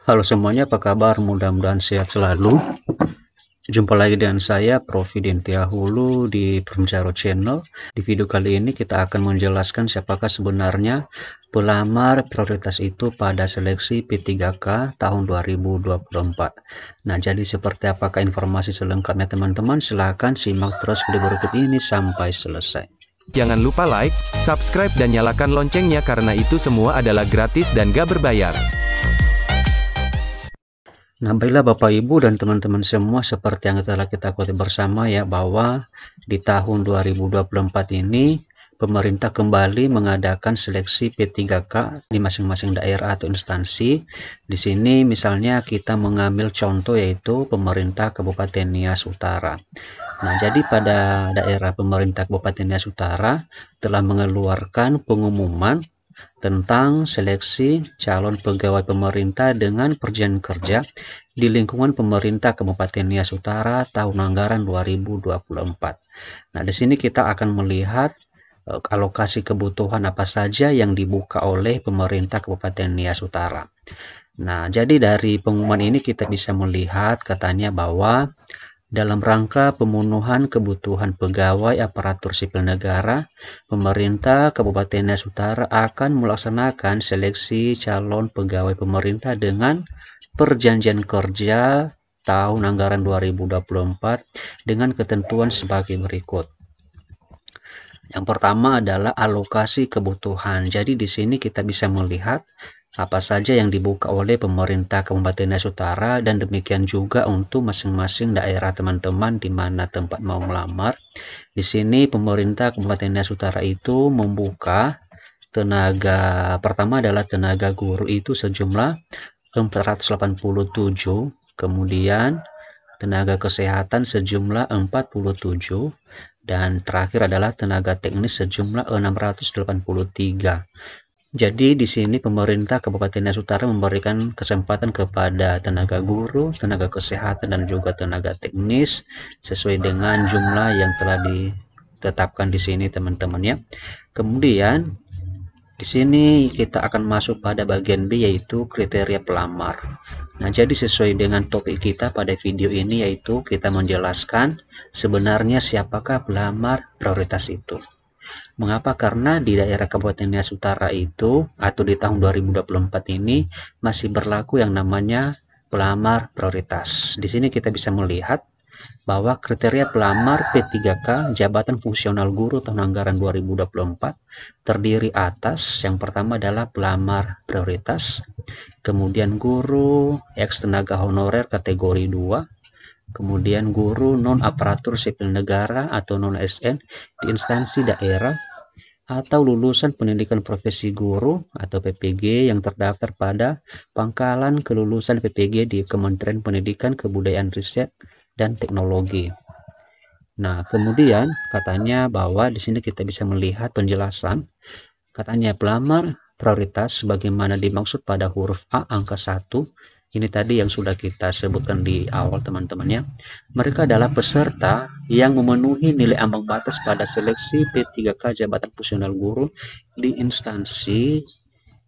Halo semuanya, apa kabar? Mudah-mudahan sehat selalu. Jumpa lagi dengan saya, Prof. Dintia Hulu di Permjaro Channel. Di video kali ini kita akan menjelaskan siapakah sebenarnya pelamar prioritas itu pada seleksi P3K tahun 2024. Nah, jadi seperti apakah informasi selengkapnya teman-teman? Silahkan simak terus video berikut ini sampai selesai. Jangan lupa like, subscribe dan nyalakan loncengnya karena itu semua adalah gratis dan gak berbayar. Nah, baiklah Bapak Ibu dan teman-teman semua, seperti yang telah kita kutip bersama ya, bahwa di tahun 2024 ini pemerintah kembali mengadakan seleksi P3K di masing-masing daerah atau instansi. Di sini misalnya kita mengambil contoh yaitu pemerintah Kabupaten Nias Utara. Nah, jadi pada daerah pemerintah Kabupaten Nias Utara telah mengeluarkan pengumuman tentang seleksi calon pegawai pemerintah dengan perjanjian kerja di lingkungan pemerintah Kabupaten Nias Utara tahun anggaran 2024. Nah, di sini kita akan melihat alokasi kebutuhan apa saja yang dibuka oleh pemerintah Kabupaten Nias Utara. Nah, jadi dari pengumuman ini kita bisa melihat katanya bahwa dalam rangka pemenuhan kebutuhan pegawai aparatur sipil negara, pemerintah Kabupaten Nias Utara akan melaksanakan seleksi calon pegawai pemerintah dengan perjanjian kerja tahun anggaran 2024 dengan ketentuan sebagai berikut. Yang pertama adalah alokasi kebutuhan. Jadi di sini kita bisa melihat apa saja yang dibuka oleh pemerintah Kabupaten Nias Utara, dan demikian juga untuk masing-masing daerah teman-teman di mana tempat mau melamar. Di sini pemerintah Kabupaten Nias Utara itu membuka tenaga pertama adalah tenaga guru itu sejumlah 487, kemudian tenaga kesehatan sejumlah 47, dan terakhir adalah tenaga teknis sejumlah 683. Jadi di sini pemerintah Kabupaten Nias Utara memberikan kesempatan kepada tenaga guru, tenaga kesehatan, dan juga tenaga teknis sesuai dengan jumlah yang telah ditetapkan di sini teman-teman ya. Kemudian di sini kita akan masuk pada bagian B yaitu kriteria pelamar. Nah, jadi sesuai dengan topik kita pada video ini yaitu kita menjelaskan sebenarnya siapakah pelamar prioritas itu. Mengapa? Karena di daerah Kabupaten Nias Utara itu atau di tahun 2024 ini masih berlaku yang namanya pelamar prioritas. Di sini kita bisa melihat bahwa kriteria pelamar P3K jabatan fungsional guru tahun anggaran 2024 terdiri atas yang pertama adalah pelamar prioritas, kemudian guru ex tenaga honorer kategori 2, kemudian guru non aparatur sipil negara atau non ASN di instansi daerah, atau lulusan pendidikan profesi guru atau PPG yang terdaftar pada pangkalan kelulusan PPG di Kementerian Pendidikan, Kebudayaan, Riset, dan Teknologi. Nah, kemudian katanya bahwa di sini kita bisa melihat penjelasan. Katanya pelamar prioritas sebagaimana dimaksud pada huruf A angka 1. Ini tadi yang sudah kita sebutkan di awal teman-temannya. Mereka adalah peserta yang memenuhi nilai ambang batas pada seleksi P3K jabatan fungsional guru di instansi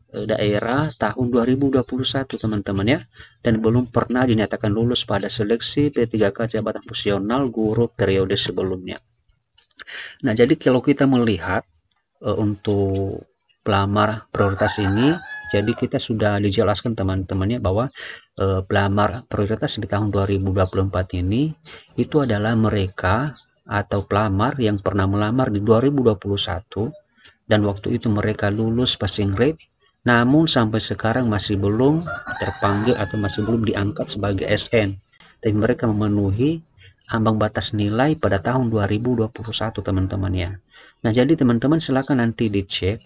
daerah tahun 2021 teman-teman ya, dan belum pernah dinyatakan lulus pada seleksi P3K jabatan fungsional guru periode sebelumnya. Nah, jadi kalau kita melihat untuk pelamar prioritas ini, jadi kita sudah dijelaskan teman-temannya bahwa pelamar prioritas di tahun 2024 ini itu adalah mereka atau pelamar yang pernah melamar di 2021 dan waktu itu mereka lulus passing grade, namun sampai sekarang masih belum terpanggil atau masih belum diangkat sebagai SN, tapi mereka memenuhi ambang batas nilai pada tahun 2021 teman-teman ya. Nah, jadi teman-teman silakan nanti dicek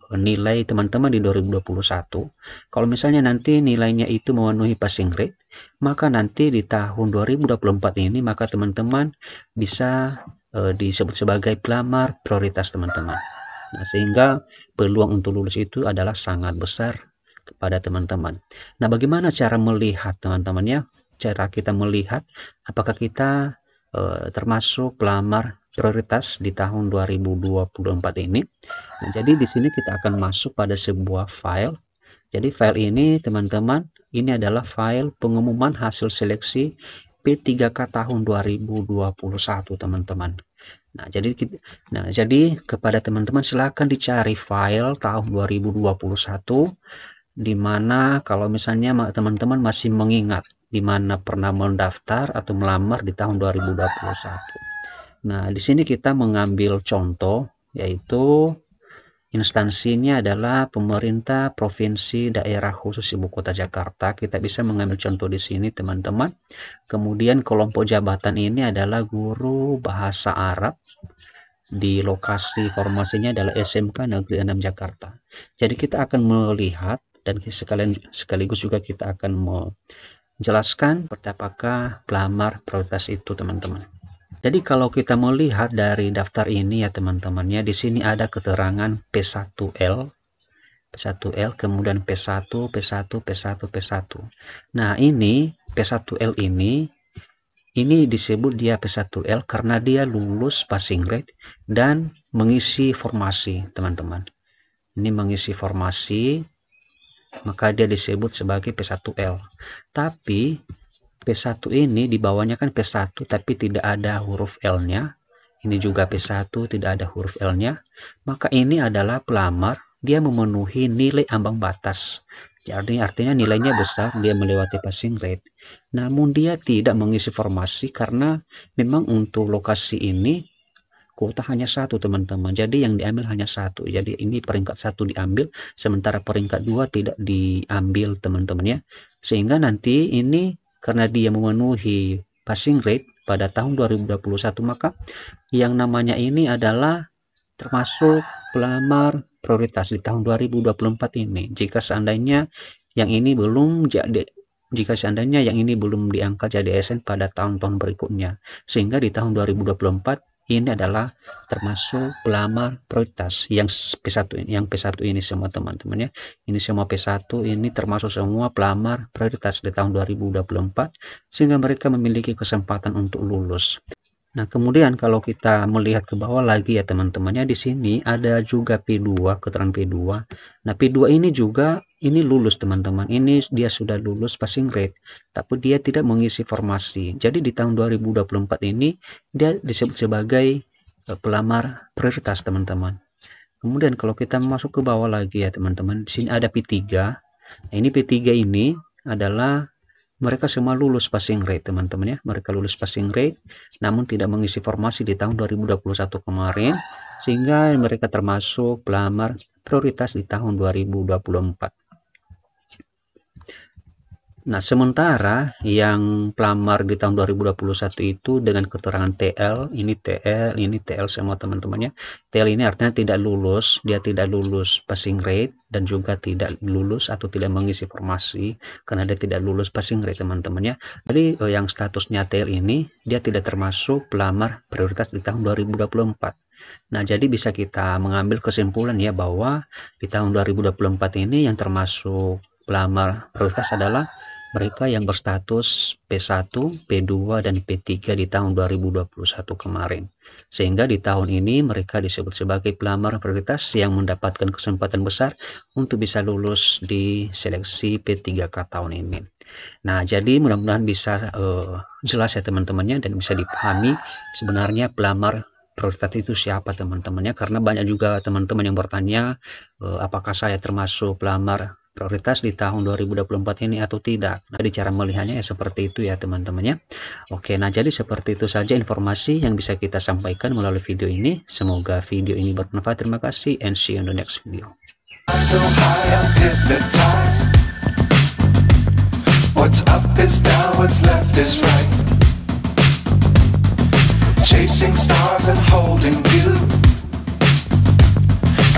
nilai teman-teman di 2021. Kalau misalnya nanti nilainya itu memenuhi passing grade, maka nanti di tahun 2024 ini maka teman-teman bisa disebut sebagai pelamar prioritas teman-teman. Nah, sehingga peluang untuk lulus itu adalah sangat besar kepada teman-teman. Nah, bagaimana cara melihat teman-teman ya? Cara kita melihat apakah kita termasuk pelamar prioritas di tahun 2024 ini. Nah, jadi di sini kita akan masuk pada sebuah file. Jadi file ini teman-teman Ini adalah file pengumuman hasil seleksi P3K tahun 2021, teman-teman. Nah, jadi kepada teman-teman silakan dicari file tahun 2021, di mana kalau misalnya teman-teman masih mengingat di mana pernah mendaftar atau melamar di tahun 2021. Nah, di sini kita mengambil contoh, yaitu instansinya adalah pemerintah provinsi daerah khusus ibu kota Jakarta. Kita bisa mengambil contoh di sini, teman-teman. Kemudian kelompok jabatan ini adalah guru bahasa Arab. Di lokasi formasinya adalah SMK Negeri 6 Jakarta. Jadi kita akan melihat dan sekaligus juga kita akan menjelaskan apakah pelamar prioritas itu, teman-teman. Jadi kalau kita melihat dari daftar ini ya teman-teman ya, di sini ada keterangan P1L, kemudian P1, P1, P1, P1. Nah, ini P1L ini disebut dia P1L karena dia lulus passing grade dan mengisi formasi, teman-teman. Ini mengisi formasi, maka dia disebut sebagai P1L. Tapi P1 ini di bawahnya kan P1 tapi tidak ada huruf L-nya. Ini juga P1 tidak ada huruf L-nya. Maka ini adalah pelamar, dia memenuhi nilai ambang batas. Jadi artinya nilainya besar, dia melewati passing grade. Namun dia tidak mengisi formasi karena memang untuk lokasi ini kuota hanya 1, teman-teman. Jadi yang diambil hanya 1. Jadi ini peringkat 1 diambil, sementara peringkat 2 tidak diambil, teman-teman ya. Sehingga nanti ini karena dia memenuhi passing grade pada tahun 2021, maka yang namanya ini adalah termasuk pelamar prioritas di tahun 2024 ini. Jika seandainya yang ini belum diangkat jadi ASN pada tahun-tahun berikutnya, sehingga di tahun 2024 ini adalah termasuk pelamar prioritas yang P1 ini semua, teman-teman ya. Ini semua P1 ini termasuk semua pelamar prioritas di tahun 2024, sehingga mereka memiliki kesempatan untuk lulus. Nah, kemudian kalau kita melihat ke bawah lagi ya teman-teman ya, di sini ada juga P2, keterangan P2. Nah, P2 ini juga lulus, teman-teman. Ini dia sudah lulus passing grade, tapi dia tidak mengisi formasi. Jadi di tahun 2024 ini dia disebut sebagai pelamar prioritas, teman-teman. Kemudian kalau kita masuk ke bawah lagi ya teman-teman, di sini ada P3. Nah, ini P3 ini adalah mereka semua lulus passing grade, teman-teman ya. Mereka lulus passing grade namun tidak mengisi formasi di tahun 2021 kemarin, sehingga mereka termasuk pelamar prioritas di tahun 2024. Nah, sementara yang pelamar di tahun 2021 itu dengan keterangan TL, ini TL semua, teman-temannya. TL ini artinya tidak lulus, dia tidak lulus passing grade dan juga tidak lulus atau tidak mengisi formasi karena dia tidak lulus passing grade, teman-temannya. Jadi yang statusnya TL ini dia tidak termasuk pelamar prioritas di tahun 2024. Nah, jadi bisa kita mengambil kesimpulan ya bahwa di tahun 2024 ini yang termasuk pelamar prioritas adalah mereka yang berstatus P1, P2, dan P3 di tahun 2021 kemarin. Sehingga di tahun ini mereka disebut sebagai pelamar prioritas yang mendapatkan kesempatan besar untuk bisa lulus di seleksi P3K tahun ini. Nah, jadi mudah-mudahan bisa jelas ya teman-temannya dan bisa dipahami sebenarnya pelamar prioritas itu siapa, teman-temannya, karena banyak juga teman-teman yang bertanya apakah saya termasuk pelamar prioritas di tahun 2024 ini atau tidak. Nah, jadi cara melihatnya ya seperti itu ya teman-temannya. Oke, nah jadi seperti itu saja informasi yang bisa kita sampaikan melalui video ini. Semoga video ini bermanfaat. Terima kasih and see you in the next video. So high, I'm hypnotized. What's up is down, what's left is right. Chasing stars and holding you.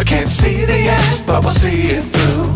I can't see the end, but we'll see it through.